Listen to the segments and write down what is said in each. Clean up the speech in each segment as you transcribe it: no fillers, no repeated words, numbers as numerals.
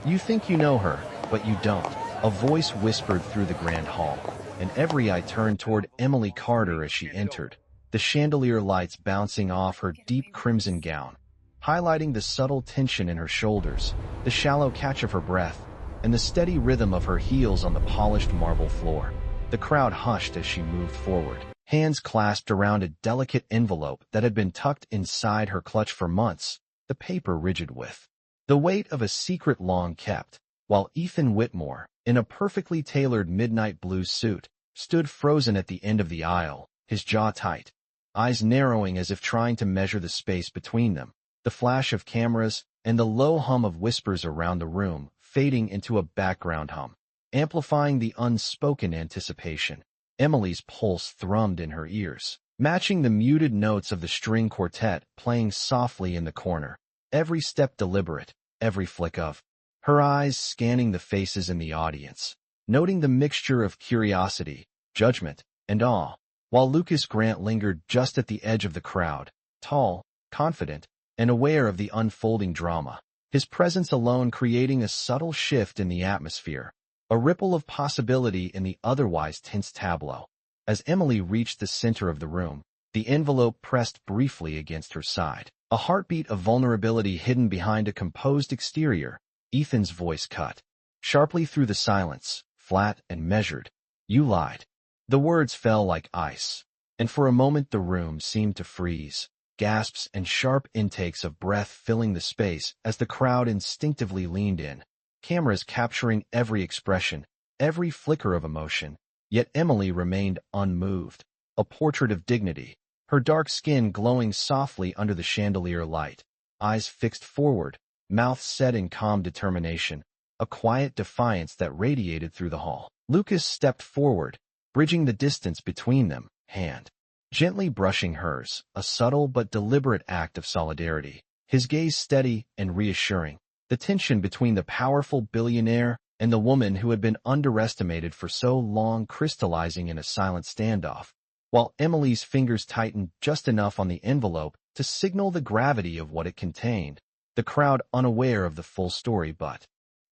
You think you know her, but you don't. A voice whispered through the grand hall, and every eye turned toward Emily Carter as she entered, the chandelier lights bouncing off her deep crimson gown, highlighting the subtle tension in her shoulders, the shallow catch of her breath, and the steady rhythm of her heels on the polished marble floor. The crowd hushed as she moved forward, hands clasped around a delicate envelope that had been tucked inside her clutch for months, the paper rigid with the weight of a secret long kept, while Ethan Whitmore, in a perfectly tailored midnight blue suit, stood frozen at the end of the aisle, his jaw tight, eyes narrowing as if trying to measure the space between them, the flash of cameras and the low hum of whispers around the room fading into a background hum, amplifying the unspoken anticipation. Emily's pulse thrummed in her ears, matching the muted notes of the string quartet playing softly in the corner, every step deliberate, every flick of her eyes scanning the faces in the audience, noting the mixture of curiosity, judgment, and awe, while Lucas Grant lingered just at the edge of the crowd, tall, confident, and aware of the unfolding drama, his presence alone creating a subtle shift in the atmosphere, a ripple of possibility in the otherwise tense tableau. As Emily reached the center of the room, the envelope pressed briefly against her side, a heartbeat of vulnerability hidden behind a composed exterior. Ethan's voice cut sharply through the silence, flat and measured. "You lied." The words fell like ice, and for a moment the room seemed to freeze, gasps and sharp intakes of breath filling the space as the crowd instinctively leaned in, cameras capturing every expression, every flicker of emotion. Yet Emily remained unmoved, a portrait of dignity, her dark skin glowing softly under the chandelier light, eyes fixed forward, mouth set in calm determination, a quiet defiance that radiated through the hall. Lucas stepped forward, bridging the distance between them, hand gently brushing hers, a subtle but deliberate act of solidarity, his gaze steady and reassuring, the tension between the powerful billionaire and the woman who had been underestimated for so long crystallizing in a silent standoff, while Emily's fingers tightened just enough on the envelope to signal the gravity of what it contained, the crowd unaware of the full story but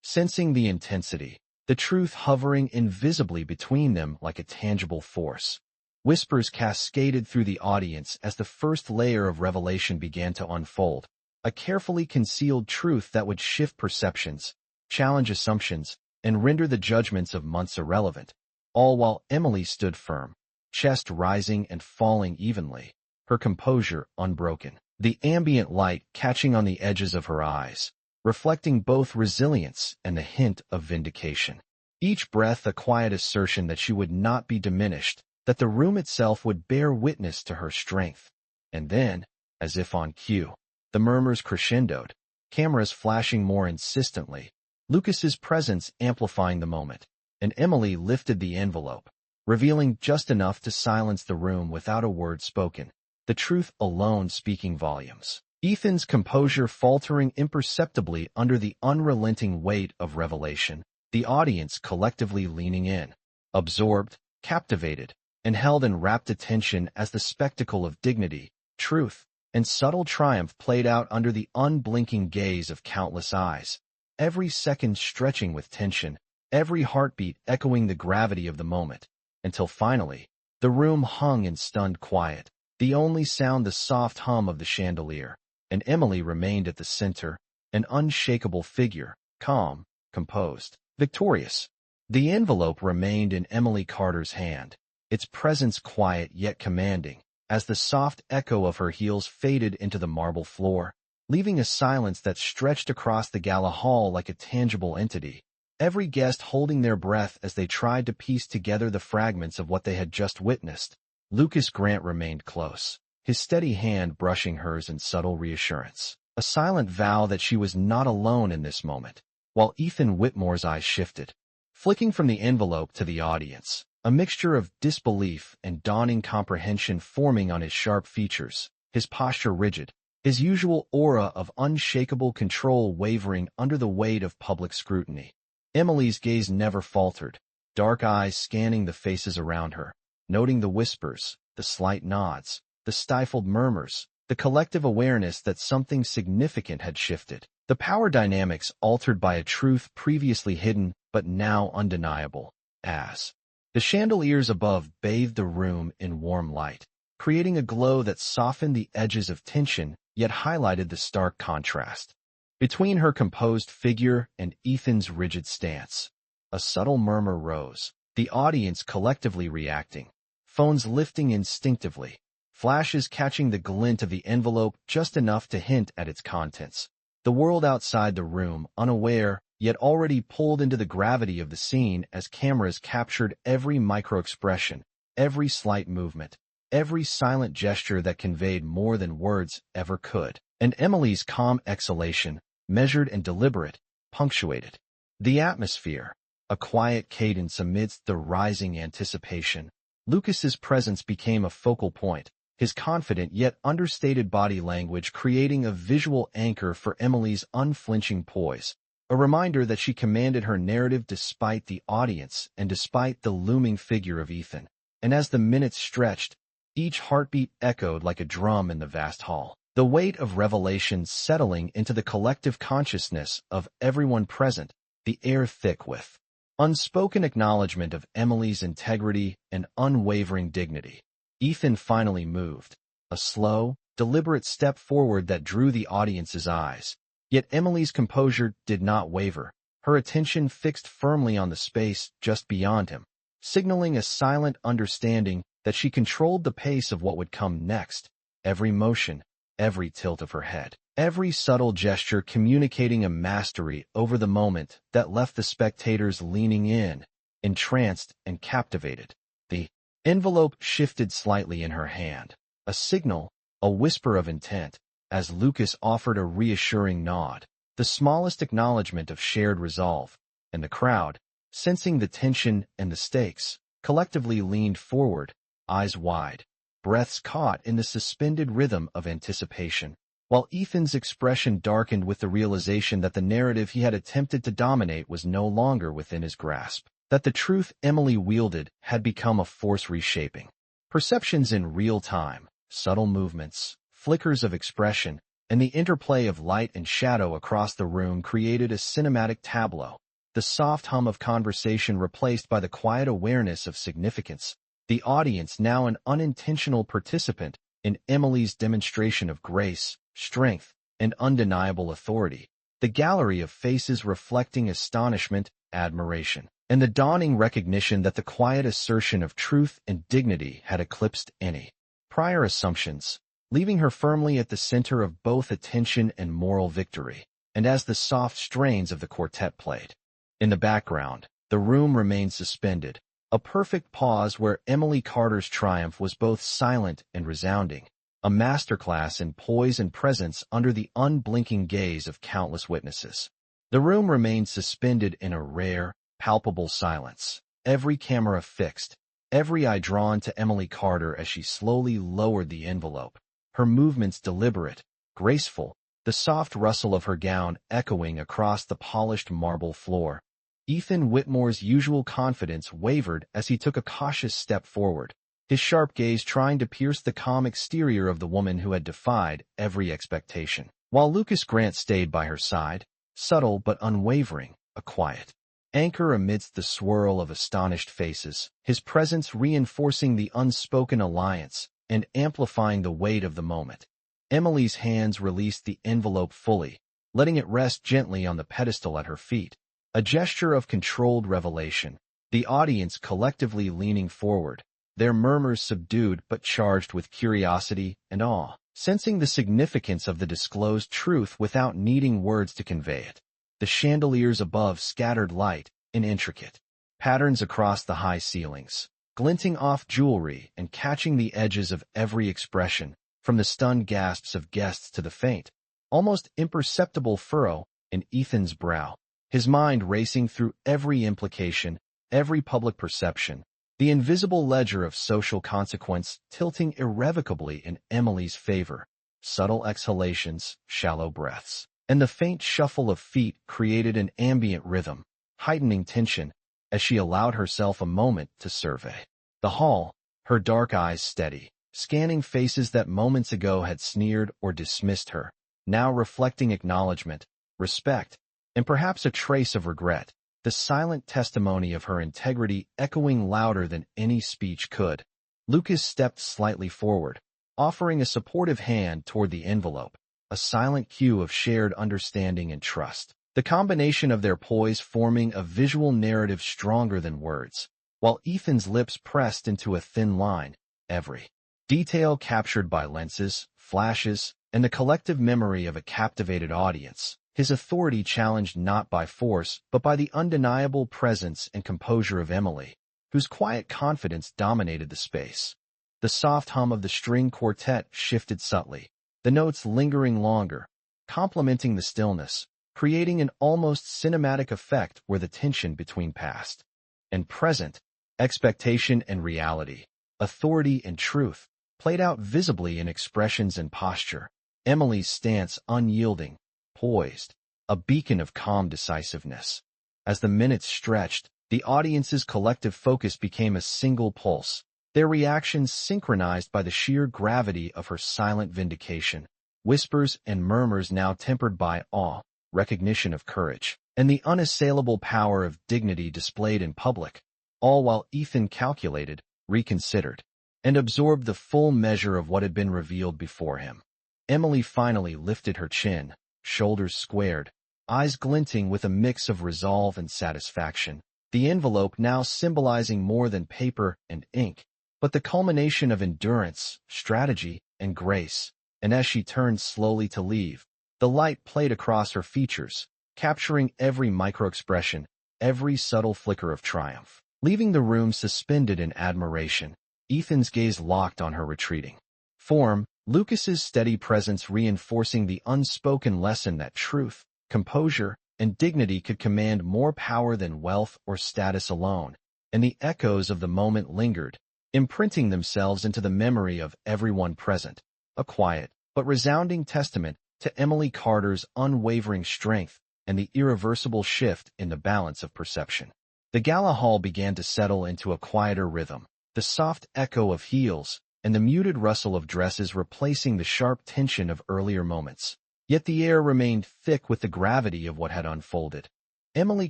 sensing the intensity, the truth hovering invisibly between them like a tangible force. Whispers cascaded through the audience as the first layer of revelation began to unfold, a carefully concealed truth that would shift perceptions, challenge assumptions, and render the judgments of months irrelevant, all while Emily stood firm, chest rising and falling evenly, her composure unbroken, the ambient light catching on the edges of her eyes, reflecting both resilience and the hint of vindication. Each breath a quiet assertion that she would not be diminished, that the room itself would bear witness to her strength. And then, as if on cue, the murmurs crescendoed, cameras flashing more insistently, Lucas's presence amplifying the moment, and Emily lifted the envelope, revealing just enough to silence the room without a word spoken, the truth alone speaking volumes. Ethan's composure faltering imperceptibly under the unrelenting weight of revelation, the audience collectively leaning in, absorbed, captivated, and held in rapt attention as the spectacle of dignity, truth, and subtle triumph played out under the unblinking gaze of countless eyes, every second stretching with tension, every heartbeat echoing the gravity of the moment, until finally, the room hung in stunned quiet, the only sound the soft hum of the chandelier, and Emily remained at the center, an unshakable figure, calm, composed, victorious. The envelope remained in Emily Carter's hand, its presence quiet yet commanding, as the soft echo of her heels faded into the marble floor, leaving a silence that stretched across the gala hall like a tangible entity, every guest holding their breath as they tried to piece together the fragments of what they had just witnessed. Lucas Grant remained close, his steady hand brushing hers in subtle reassurance, a silent vow that she was not alone in this moment, while Ethan Whitmore's eyes shifted, flicking from the envelope to the audience, a mixture of disbelief and dawning comprehension forming on his sharp features, his posture rigid, his usual aura of unshakable control wavering under the weight of public scrutiny. Emily's gaze never faltered, dark eyes scanning the faces around her, noting the whispers, the slight nods, the stifled murmurs, the collective awareness that something significant had shifted. The power dynamics altered by a truth previously hidden but now undeniable, as the chandeliers above bathed the room in warm light, creating a glow that softened the edges of tension yet highlighted the stark contrast between her composed figure and Ethan's rigid stance. A subtle murmur rose, the audience collectively reacting, phones lifting instinctively, flashes catching the glint of the envelope just enough to hint at its contents. The world outside the room, unaware, yet already pulled into the gravity of the scene as cameras captured every micro-expression, every slight movement, every silent gesture that conveyed more than words ever could. And Emily's calm exhalation, measured and deliberate, punctuated the atmosphere, a quiet cadence amidst the rising anticipation. Lucas's presence became a focal point, his confident yet understated body language creating a visual anchor for Emily's unflinching poise, a reminder that she commanded her narrative despite the audience and despite the looming figure of Ethan. And as the minutes stretched, each heartbeat echoed like a drum in the vast hall, the weight of revelation settling into the collective consciousness of everyone present, the air thick with unspoken acknowledgement of Emily's integrity and unwavering dignity. Ethan finally moved, a slow, deliberate step forward that drew the audience's eyes. Yet Emily's composure did not waver, her attention fixed firmly on the space just beyond him, signaling a silent understanding that she controlled the pace of what would come next. Every motion, every tilt of her head, every subtle gesture communicating a mastery over the moment that left the spectators leaning in, entranced and captivated. The envelope shifted slightly in her hand, a signal, a whisper of intent, as Lucas offered a reassuring nod, the smallest acknowledgement of shared resolve, and the crowd, sensing the tension and the stakes, collectively leaned forward, eyes wide, breaths caught in the suspended rhythm of anticipation, while Ethan's expression darkened with the realization that the narrative he had attempted to dominate was no longer within his grasp, that the truth Emily wielded had become a force reshaping perceptions in real time, subtle movements, flickers of expression, and the interplay of light and shadow across the room created a cinematic tableau, the soft hum of conversation replaced by the quiet awareness of significance, the audience now an unintentional participant in Emily's demonstration of grace, strength, and undeniable authority, the gallery of faces reflecting astonishment, admiration, and the dawning recognition that the quiet assertion of truth and dignity had eclipsed any prior assumptions, leaving her firmly at the center of both attention and moral victory. And as the soft strains of the quartet played in the background, the room remained suspended, a perfect pause where Emily Carter's triumph was both silent and resounding, a masterclass in poise and presence under the unblinking gaze of countless witnesses. The room remained suspended in a rare, palpable silence, every camera fixed, every eye drawn to Emily Carter as she slowly lowered the envelope, her movements deliberate, graceful, the soft rustle of her gown echoing across the polished marble floor. Ethan Whitmore's usual confidence wavered as he took a cautious step forward, his sharp gaze trying to pierce the calm exterior of the woman who had defied every expectation, while Lucas Grant stayed by her side, subtle but unwavering, a quiet anchor amidst the swirl of astonished faces, his presence reinforcing the unspoken alliance and amplifying the weight of the moment. Emily's hands released the envelope fully, letting it rest gently on the pedestal at her feet, a gesture of controlled revelation, the audience collectively leaning forward, their murmurs subdued but charged with curiosity and awe, sensing the significance of the disclosed truth without needing words to convey it. The chandeliers above scattered light in intricate patterns across the high ceilings, glinting off jewelry and catching the edges of every expression, from the stunned gasps of guests to the faint, almost imperceptible furrow in Ethan's brow, his mind racing through every implication, every public perception, the invisible ledger of social consequence tilting irrevocably in Emily's favor. Subtle exhalations, shallow breaths, and the faint shuffle of feet created an ambient rhythm, heightening tension as she allowed herself a moment to survey the hall, her dark eyes steady, scanning faces that moments ago had sneered or dismissed her, now reflecting acknowledgement, respect, and perhaps a trace of regret, the silent testimony of her integrity echoing louder than any speech could. Lucas stepped slightly forward, offering a supportive hand toward the envelope, a silent cue of shared understanding and trust. The combination of their poise forming a visual narrative stronger than words, while Ethan's lips pressed into a thin line, every detail captured by lenses, flashes, and the collective memory of a captivated audience. His authority challenged not by force, but by the undeniable presence and composure of Emily, whose quiet confidence dominated the space. The soft hum of the string quartet shifted subtly, the notes lingering longer, complementing the stillness, creating an almost cinematic effect where the tension between past and present, expectation and reality, authority and truth, played out visibly in expressions and posture. Emily's stance unyielding, poised, a beacon of calm decisiveness. As the minutes stretched, the audience's collective focus became a single pulse, their reactions synchronized by the sheer gravity of her silent vindication, whispers and murmurs now tempered by awe, recognition of courage, and the unassailable power of dignity displayed in public, all while Ethan calculated, reconsidered, and absorbed the full measure of what had been revealed before him. Emily finally lifted her chin, shoulders squared, eyes glinting with a mix of resolve and satisfaction, the envelope now symbolizing more than paper and ink, but the culmination of endurance, strategy, and grace. And as she turned slowly to leave, the light played across her features, capturing every microexpression, every subtle flicker of triumph. Leaving the room suspended in admiration, Ethan's gaze locked on her retreating form, Lucas's steady presence reinforcing the unspoken lesson that truth, composure, and dignity could command more power than wealth or status alone, and the echoes of the moment lingered, imprinting themselves into the memory of everyone present, a quiet but resounding testament to Emily Carter's unwavering strength and the irreversible shift in the balance of perception. The gala hall began to settle into a quieter rhythm, the soft echo of heels and the muted rustle of dresses replacing the sharp tension of earlier moments. Yet the air remained thick with the gravity of what had unfolded. Emily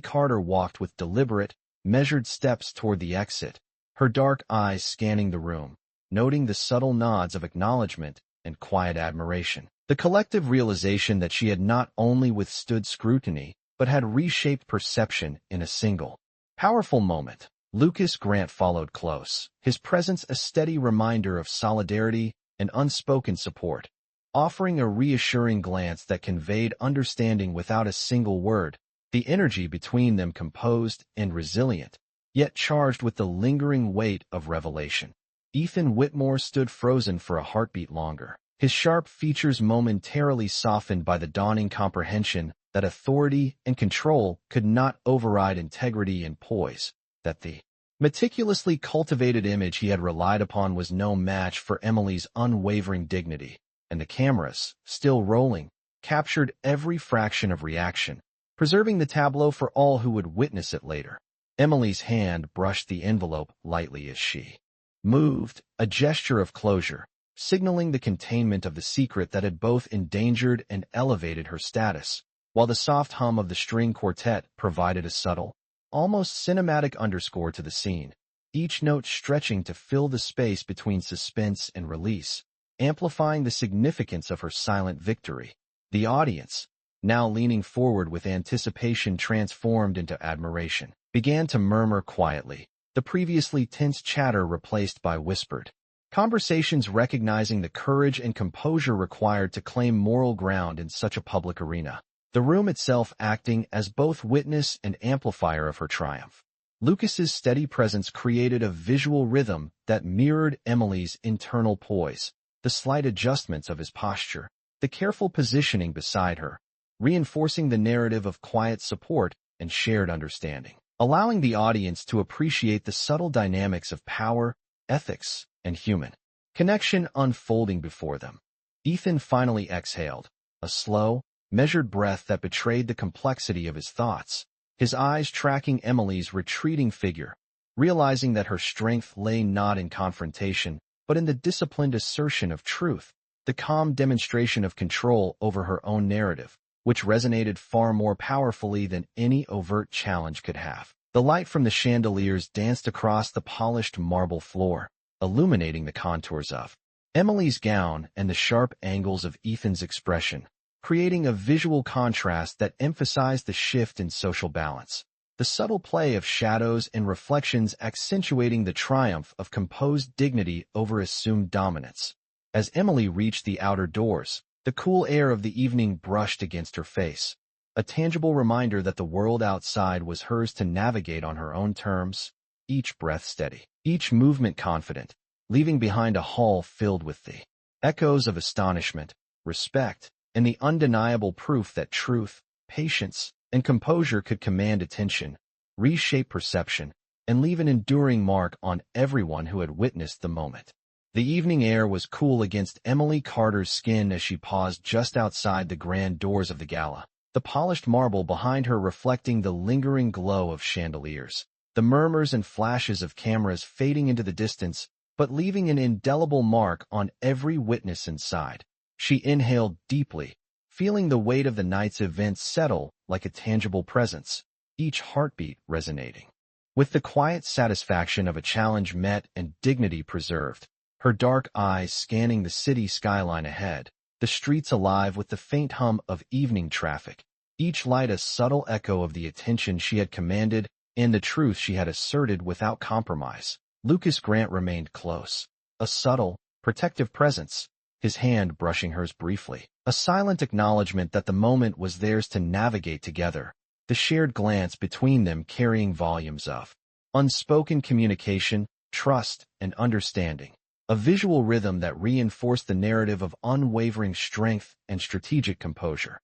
Carter walked with deliberate, measured steps toward the exit, her dark eyes scanning the room, noting the subtle nods of acknowledgement and quiet admiration. The collective realization that she had not only withstood scrutiny, but had reshaped perception in a single, powerful moment. Lucas Grant followed close, his presence a steady reminder of solidarity and unspoken support, offering a reassuring glance that conveyed understanding without a single word, the energy between them composed and resilient, yet charged with the lingering weight of revelation. Ethan Whitmore stood frozen for a heartbeat longer, his sharp features momentarily softened by the dawning comprehension that authority and control could not override integrity and poise, that the meticulously cultivated image he had relied upon was no match for Emily's unwavering dignity, and the cameras, still rolling, captured every fraction of reaction, preserving the tableau for all who would witness it later. Emily's hand brushed the envelope lightly as she moved, a gesture of closure, signaling the containment of the secret that had both endangered and elevated her status, while the soft hum of the string quartet provided a subtle, almost cinematic underscore to the scene, each note stretching to fill the space between suspense and release, amplifying the significance of her silent victory. The audience, now leaning forward with anticipation transformed into admiration, began to murmur quietly, the previously tense chatter replaced by whispered conversations, recognizing the courage and composure required to claim moral ground in such a public arena, the room itself acting as both witness and amplifier of her triumph. Lucas's steady presence created a visual rhythm that mirrored Emily's internal poise, the slight adjustments of his posture, the careful positioning beside her, reinforcing the narrative of quiet support and shared understanding, allowing the audience to appreciate the subtle dynamics of power, ethics, and human connection unfolding before them. Ethan finally exhaled, a slow, measured breath that betrayed the complexity of his thoughts, his eyes tracking Emily's retreating figure, realizing that her strength lay not in confrontation, but in the disciplined assertion of truth, the calm demonstration of control over her own narrative. which resonated far more powerfully than any overt challenge could have. The light from the chandeliers danced across the polished marble floor, illuminating the contours of Emily's gown and the sharp angles of Ethan's expression, creating a visual contrast that emphasized the shift in social balance. The subtle play of shadows and reflections accentuating the triumph of composed dignity over assumed dominance. As Emily reached the outer doors, the cool air of the evening brushed against her face, a tangible reminder that the world outside was hers to navigate on her own terms, each breath steady, each movement confident, leaving behind a hall filled with the echoes of astonishment, respect, and the undeniable proof that truth, patience, and composure could command attention, reshape perception, and leave an enduring mark on everyone who had witnessed the moment. The evening air was cool against Emily Carter's skin as she paused just outside the grand doors of the gala, the polished marble behind her reflecting the lingering glow of chandeliers, the murmurs and flashes of cameras fading into the distance, but leaving an indelible mark on every witness inside. She inhaled deeply, feeling the weight of the night's events settle like a tangible presence, each heartbeat resonating with the quiet satisfaction of a challenge met and dignity preserved. Her dark eyes scanning the city skyline ahead, the streets alive with the faint hum of evening traffic, each light a subtle echo of the attention she had commanded and the truth she had asserted without compromise. Lucas Grant remained close, a subtle, protective presence, his hand brushing hers briefly, a silent acknowledgement that the moment was theirs to navigate together, the shared glance between them carrying volumes of unspoken communication, trust, and understanding, a visual rhythm that reinforced the narrative of unwavering strength and strategic composure.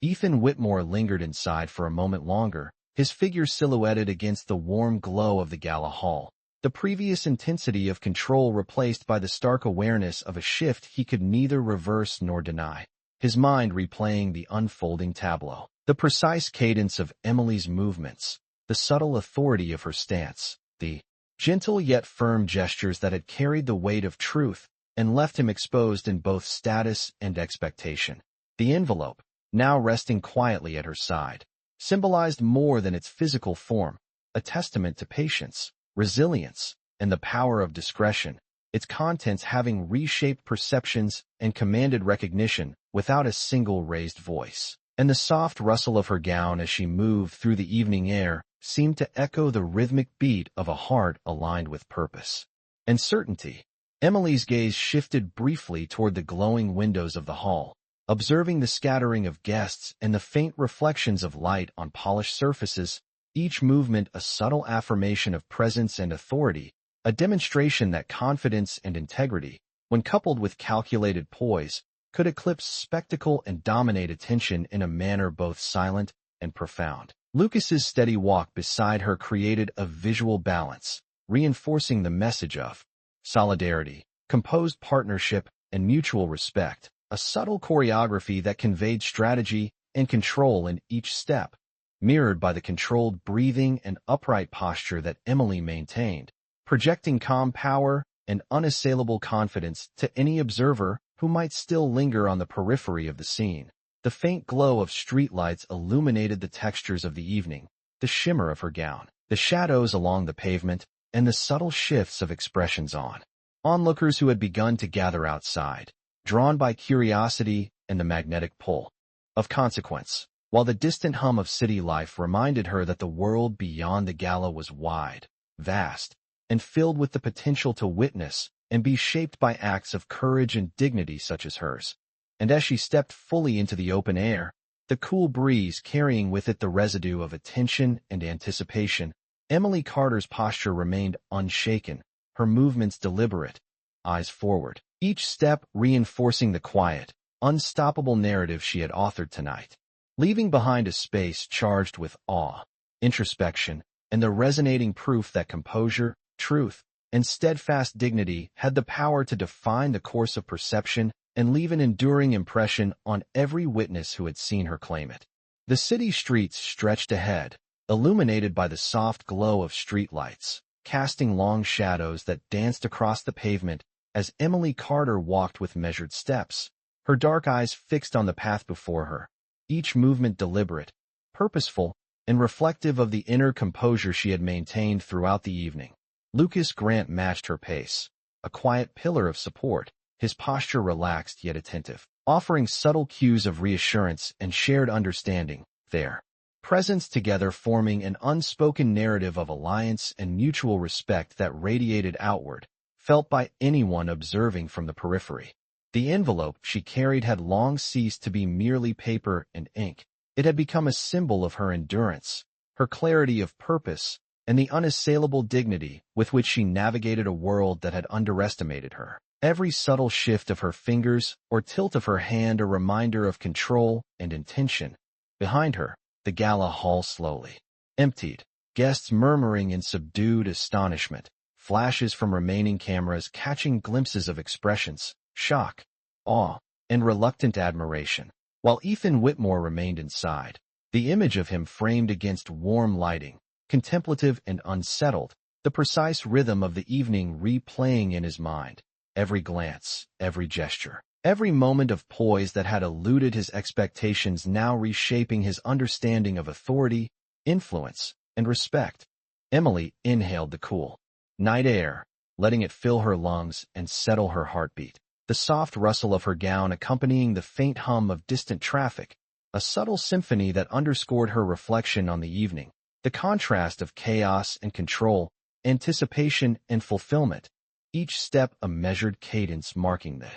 Ethan Whitmore lingered inside for a moment longer, his figure silhouetted against the warm glow of the gala hall, the previous intensity of control replaced by the stark awareness of a shift he could neither reverse nor deny, his mind replaying the unfolding tableau, the precise cadence of Emily's movements, the subtle authority of her stance, the gentle yet firm gestures that had carried the weight of truth and left him exposed in both status and expectation. The envelope, now resting quietly at her side, symbolized more than its physical form, a testament to patience, resilience, and the power of discretion, its contents having reshaped perceptions and commanded recognition without a single raised voice. And the soft rustle of her gown as she moved through the evening air seemed to echo the rhythmic beat of a heart aligned with purpose and certainty. Emily's gaze shifted briefly toward the glowing windows of the hall, observing the scattering of guests and the faint reflections of light on polished surfaces, each movement a subtle affirmation of presence and authority, a demonstration that confidence and integrity, when coupled with calculated poise, could eclipse spectacle and dominate attention in a manner both silent and profound. Lucas's steady walk beside her created a visual balance, reinforcing the message of solidarity, composed partnership, and mutual respect, a subtle choreography that conveyed strategy and control in each step, mirrored by the controlled breathing and upright posture that Emily maintained, projecting calm power and unassailable confidence to any observer who might still linger on the periphery of the scene. The faint glow of streetlights illuminated the textures of the evening, the shimmer of her gown, the shadows along the pavement, and the subtle shifts of expressions on onlookers who had begun to gather outside, drawn by curiosity and the magnetic pull of consequence, while the distant hum of city life reminded her that the world beyond the gala was wide, vast, and filled with the potential to witness and be shaped by acts of courage and dignity such as hers. And as she stepped fully into the open air, the cool breeze carrying with it the residue of attention and anticipation, Emily Carter's posture remained unshaken, her movements deliberate, eyes forward, each step reinforcing the quiet, unstoppable narrative she had authored tonight, leaving behind a space charged with awe, introspection, and the resonating proof that composure, truth, and steadfast dignity had the power to define the course of perception and leave an enduring impression on every witness who had seen her claim it. The city streets stretched ahead, illuminated by the soft glow of streetlights, casting long shadows that danced across the pavement as Emily Carter walked with measured steps, her dark eyes fixed on the path before her, each movement deliberate, purposeful, and reflective of the inner composure she had maintained throughout the evening. Lucas Grant matched her pace, a quiet pillar of support, his posture relaxed yet attentive, offering subtle cues of reassurance and shared understanding, their presence together forming an unspoken narrative of alliance and mutual respect that radiated outward, felt by anyone observing from the periphery. The envelope she carried had long ceased to be merely paper and ink. It had become a symbol of her endurance, her clarity of purpose, and the unassailable dignity with which she navigated a world that had underestimated her. Every subtle shift of her fingers or tilt of her hand a reminder of control and intention. Behind her, the gala hall slowly emptied, guests murmuring in subdued astonishment, flashes from remaining cameras catching glimpses of expressions, shock, awe, and reluctant admiration. While Ethan Whitmore remained inside, the image of him framed against warm lighting, contemplative and unsettled, the precise rhythm of the evening replaying in his mind, every glance, every gesture, every moment of poise that had eluded his expectations now reshaping his understanding of authority, influence, and respect. Emily inhaled the cool night air, letting it fill her lungs and settle her heartbeat. The soft rustle of her gown accompanying the faint hum of distant traffic, a subtle symphony that underscored her reflection on the evening. The contrast of chaos and control, anticipation and fulfillment, each step a measured cadence marking the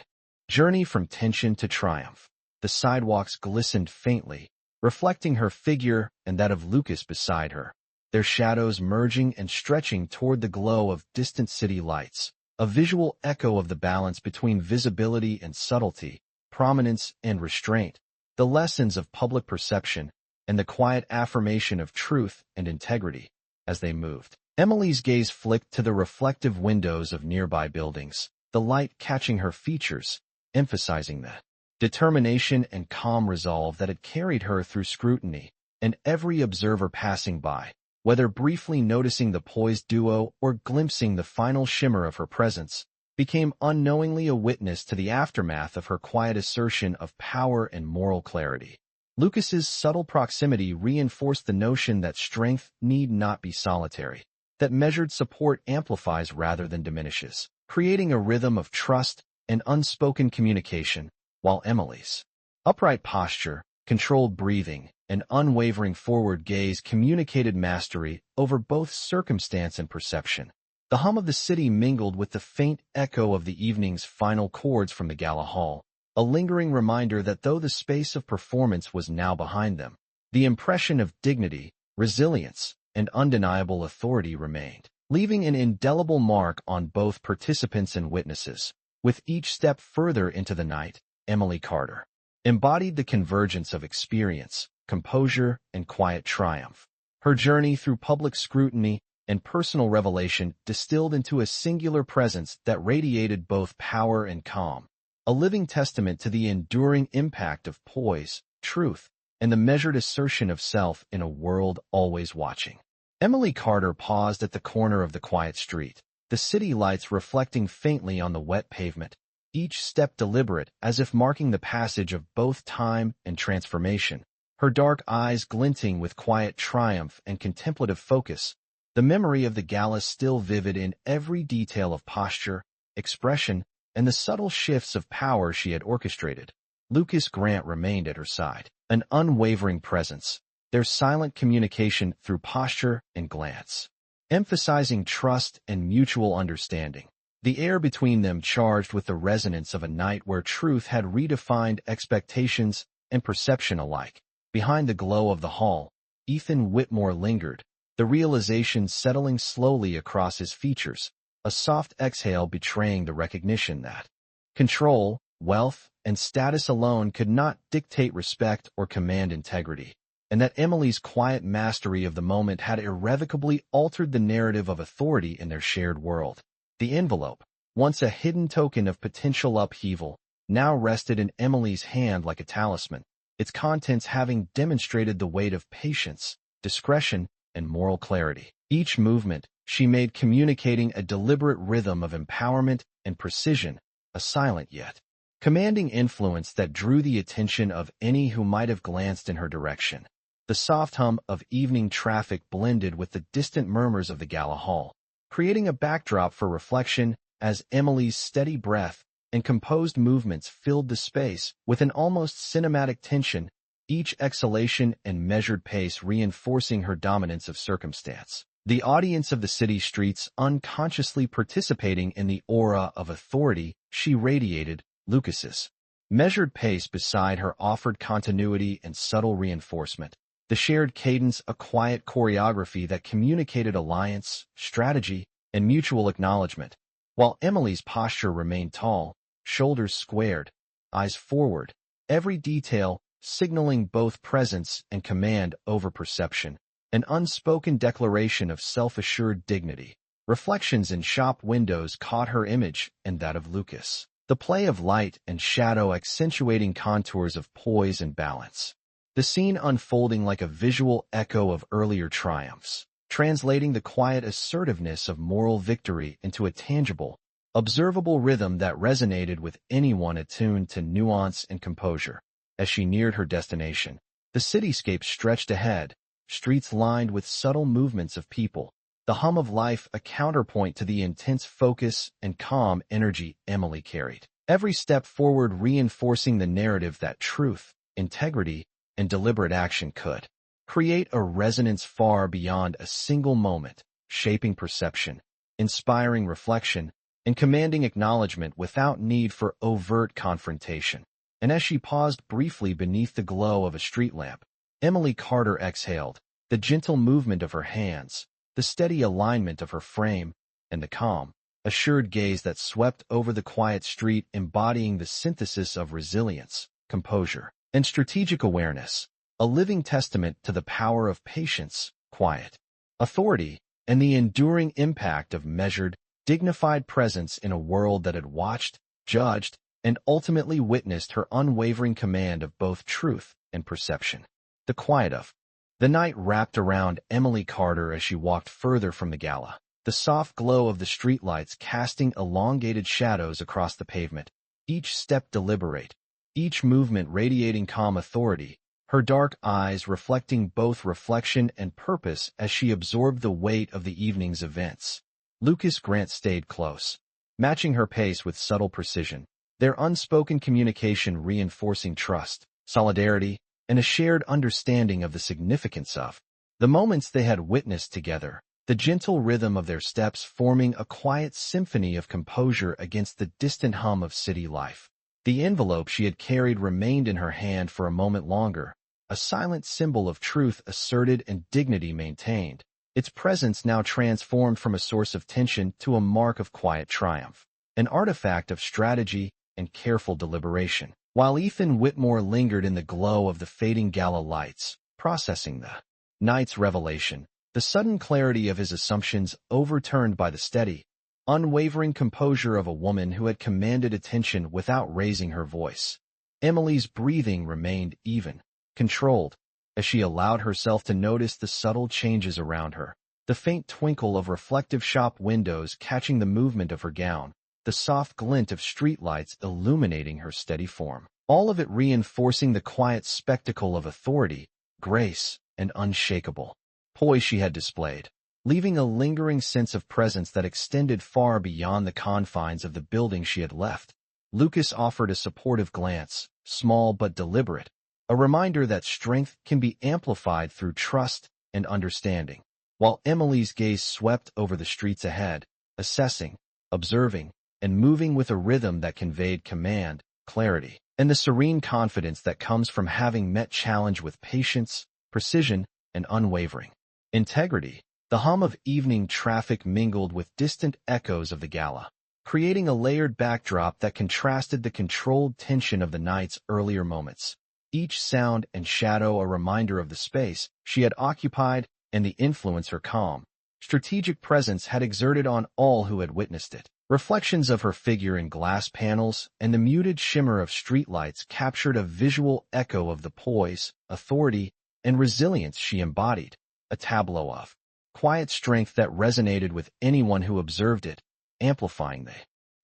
journey from tension to triumph. The sidewalks glistened faintly, reflecting her figure and that of Lucas beside her, their shadows merging and stretching toward the glow of distant city lights, a visual echo of the balance between visibility and subtlety, prominence and restraint, the lessons of public perception, and the quiet affirmation of truth and integrity. As they moved, Emily's gaze flicked to the reflective windows of nearby buildings, the light catching her features, emphasizing the determination and calm resolve that had carried her through scrutiny, and every observer passing by, whether briefly noticing the poised duo or glimpsing the final shimmer of her presence, became unknowingly a witness to the aftermath of her quiet assertion of power and moral clarity. Lucas's subtle proximity reinforced the notion that strength need not be solitary, that measured support amplifies rather than diminishes, creating a rhythm of trust and unspoken communication, while Emily's upright posture, controlled breathing, and unwavering forward gaze communicated mastery over both circumstance and perception. The hum of the city mingled with the faint echo of the evening's final chords from the gala hall, a lingering reminder that though the space of performance was now behind them, the impression of dignity, resilience, and undeniable authority remained, leaving an indelible mark on both participants and witnesses. With each step further into the night, Emily Carter embodied the convergence of experience, composure, and quiet triumph. Her journey through public scrutiny and personal revelation distilled into a singular presence that radiated both power and calm, a living testament to the enduring impact of poise, truth, and the measured assertion of self in a world always watching. Emily Carter paused at the corner of the quiet street, the city lights reflecting faintly on the wet pavement, each step deliberate as if marking the passage of both time and transformation, her dark eyes glinting with quiet triumph and contemplative focus, the memory of the gala still vivid in every detail of posture, expression, and the subtle shifts of power she had orchestrated. Lucas Grant remained at her side, an unwavering presence, their silent communication through posture and glance, emphasizing trust and mutual understanding. The air between them charged with the resonance of a night where truth had redefined expectations and perception alike. Behind the glow of the hall, Ethan Whitmore lingered, the realization settling slowly across his features, a soft exhale betraying the recognition that control, wealth, and status alone could not dictate respect or command integrity, and that Emily's quiet mastery of the moment had irrevocably altered the narrative of authority in their shared world. The envelope, once a hidden token of potential upheaval, now rested in Emily's hand like a talisman, its contents having demonstrated the weight of patience, discretion, and moral clarity. Each movement she made communicating a deliberate rhythm of empowerment and precision, a silent yet commanding influence that drew the attention of any who might have glanced in her direction. The soft hum of evening traffic blended with the distant murmurs of the gala hall, creating a backdrop for reflection as Emily's steady breath and composed movements filled the space with an almost cinematic tension, each exhalation and measured pace reinforcing her dominance of circumstance. The audience of the city streets unconsciously participating in the aura of authority she radiated. Lucas's measured pace beside her offered continuity and subtle reinforcement. The shared cadence, a quiet choreography that communicated alliance, strategy, and mutual acknowledgement, while Emily's posture remained tall, shoulders squared, eyes forward, every detail signaling both presence and command over perception, an unspoken declaration of self-assured dignity. Reflections in shop windows caught her image and that of Lucas, the play of light and shadow accentuating contours of poise and balance. The scene unfolding like a visual echo of earlier triumphs, translating the quiet assertiveness of moral victory into a tangible, observable rhythm that resonated with anyone attuned to nuance and composure. As she neared her destination, the cityscape stretched ahead, streets lined with subtle movements of people, the hum of life a counterpoint to the intense focus and calm energy Emily carried. Every step forward reinforcing the narrative that truth, integrity, and deliberate action could create a resonance far beyond a single moment, shaping perception, inspiring reflection, and commanding acknowledgement without need for overt confrontation. And as she paused briefly beneath the glow of a street lamp, Emily Carter exhaled, the gentle movement of her hands, the steady alignment of her frame, and the calm, assured gaze that swept over the quiet street embodying the synthesis of resilience, composure, and strategic awareness, a living testament to the power of patience, quiet, authority, and the enduring impact of measured, dignified presence in a world that had watched, judged, and ultimately witnessed her unwavering command of both truth and perception. The quiet of the night wrapped around Emily Carter as she walked further from the gala, the soft glow of the streetlights casting elongated shadows across the pavement, each step deliberate, each movement radiating calm authority, her dark eyes reflecting both reflection and purpose as she absorbed the weight of the evening's events. Lucas Grant stayed close, matching her pace with subtle precision, their unspoken communication reinforcing trust, solidarity, and a shared understanding of the significance of the moments they had witnessed together, the gentle rhythm of their steps forming a quiet symphony of composure against the distant hum of city life. The envelope she had carried remained in her hand for a moment longer, a silent symbol of truth asserted and dignity maintained, its presence now transformed from a source of tension to a mark of quiet triumph, an artifact of strategy and careful deliberation. While Ethan Whitmore lingered in the glow of the fading gala lights, processing the night's revelation, the sudden clarity of his assumptions overturned by the steady, unwavering composure of a woman who had commanded attention without raising her voice. Emily's breathing remained even, controlled, as she allowed herself to notice the subtle changes around her, the faint twinkle of reflective shop windows catching the movement of her gown, the soft glint of streetlights illuminating her steady form, all of it reinforcing the quiet spectacle of authority, grace, and unshakable poise she had displayed, leaving a lingering sense of presence that extended far beyond the confines of the building she had left. Lucas offered a supportive glance, small but deliberate, a reminder that strength can be amplified through trust and understanding, while Emily's gaze swept over the streets ahead, assessing, observing, and moving with a rhythm that conveyed command, clarity, and the serene confidence that comes from having met challenge with patience, precision, and unwavering integrity. The hum of evening traffic mingled with distant echoes of the gala, creating a layered backdrop that contrasted the controlled tension of the night's earlier moments. Each sound and shadow a reminder of the space she had occupied and the influence her calm, strategic presence had exerted on all who had witnessed it. Reflections of her figure in glass panels and the muted shimmer of streetlights captured a visual echo of the poise, authority, and resilience she embodied, a tableau of quiet strength that resonated with anyone who observed it, amplifying the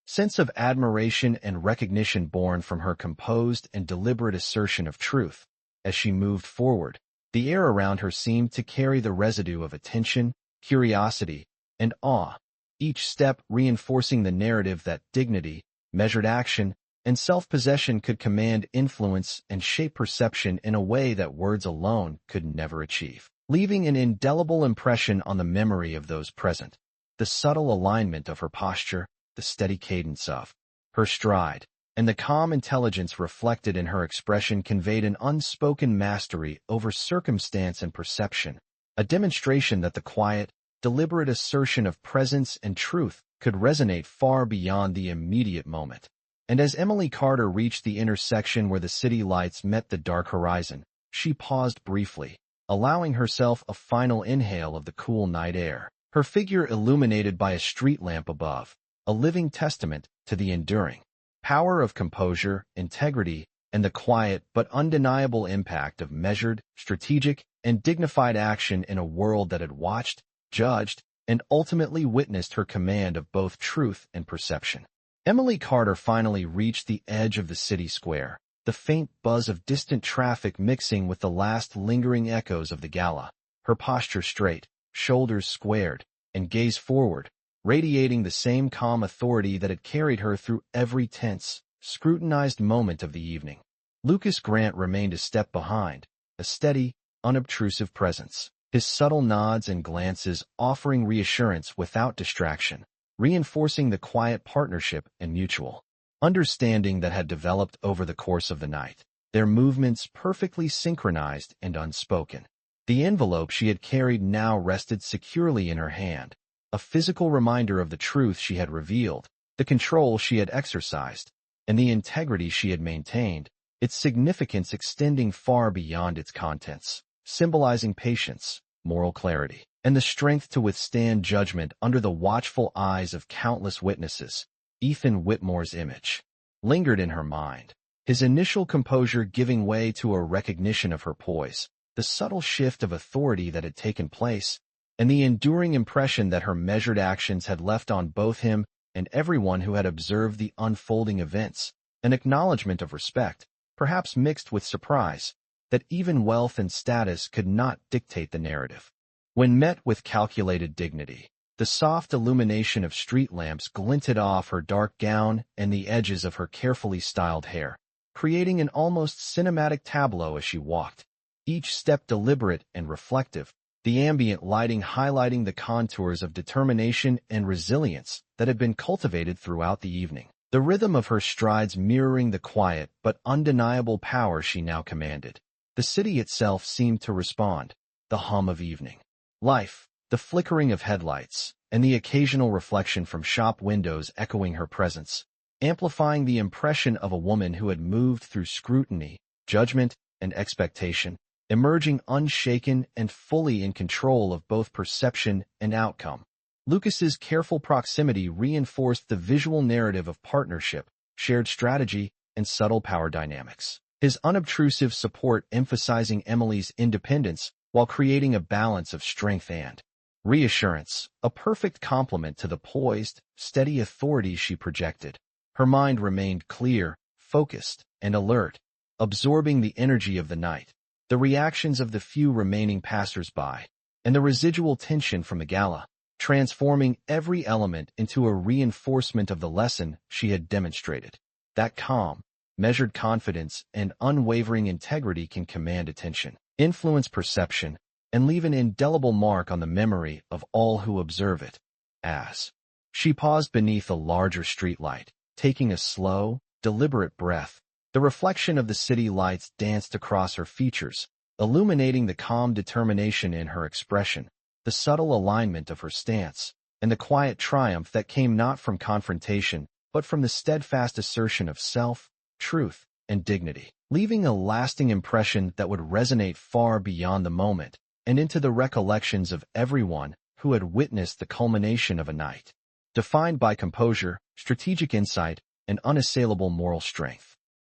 sense of admiration and recognition born from her composed and deliberate assertion of truth. As she moved forward, the air around her seemed to carry the residue of attention, curiosity, and awe, each step reinforcing the narrative that dignity, measured action, and self-possession could command influence and shape perception in a way that words alone could never achieve, leaving an indelible impression on the memory of those present. The subtle alignment of her posture, the steady cadence of her stride, and the calm intelligence reflected in her expression conveyed an unspoken mastery over circumstance and perception, a demonstration that the quiet, deliberate assertion of presence and truth could resonate far beyond the immediate moment. And as Emily Carter reached the intersection where the city lights met the dark horizon, she paused briefly, allowing herself a final inhale of the cool night air, her figure illuminated by a street lamp above, a living testament to the enduring power of composure, integrity, and the quiet but undeniable impact of measured, strategic, and dignified action in a world that had watched, judged, and ultimately witnessed her command of both truth and perception. Emily Carter finally reached the edge of the city square, the faint buzz of distant traffic mixing with the last lingering echoes of the gala, her posture straight, shoulders squared, and gaze forward, radiating the same calm authority that had carried her through every tense, scrutinized moment of the evening. Lucas Grant remained a step behind, a steady, unobtrusive presence, his subtle nods and glances offering reassurance without distraction, reinforcing the quiet partnership and mutual understanding that had developed over the course of the night, their movements perfectly synchronized and unspoken. The envelope she had carried now rested securely in her hand, a physical reminder of the truth she had revealed, the control she had exercised, and the integrity she had maintained, its significance extending far beyond its contents, symbolizing patience, moral clarity, and the strength to withstand judgment under the watchful eyes of countless witnesses. Ethan Whitmore's image lingered in her mind, his initial composure giving way to a recognition of her poise, the subtle shift of authority that had taken place, and the enduring impression that her measured actions had left on both him and everyone who had observed the unfolding events, an acknowledgement of respect, perhaps mixed with surprise, that even wealth and status could not dictate the narrative. When met with calculated dignity, the soft illumination of street lamps glinted off her dark gown and the edges of her carefully styled hair, creating an almost cinematic tableau as she walked, each step deliberate and reflective, the ambient lighting highlighting the contours of determination and resilience that had been cultivated throughout the evening, the rhythm of her strides mirroring the quiet but undeniable power she now commanded. The city itself seemed to respond, the hum of evening life, the flickering of headlights, and the occasional reflection from shop windows echoing her presence, amplifying the impression of a woman who had moved through scrutiny, judgment, and expectation, emerging unshaken and fully in control of both perception and outcome. Lucas's careful proximity reinforced the visual narrative of partnership, shared strategy, and subtle power dynamics, his unobtrusive support emphasizing Emily's independence while creating a balance of strength and reassurance, a perfect complement to the poised, steady authority she projected. Her mind remained clear, focused, and alert, absorbing the energy of the night, the reactions of the few remaining passers-by, and the residual tension from the gala, transforming every element into a reinforcement of the lesson she had demonstrated. That calm, measured confidence and unwavering integrity can command attention, influence perception, and leave an indelible mark on the memory of all who observe it. As she paused beneath a larger streetlight, taking a slow, deliberate breath, the reflection of the city lights danced across her features, illuminating the calm determination in her expression, the subtle alignment of her stance, and the quiet triumph that came not from confrontation, but from the steadfast assertion of self, truth, and dignity, leaving a lasting impression that would resonate far beyond the moment and into the recollections of everyone who had witnessed the culmination of a night, defined by composure, strategic insight, and unassailable moral strength.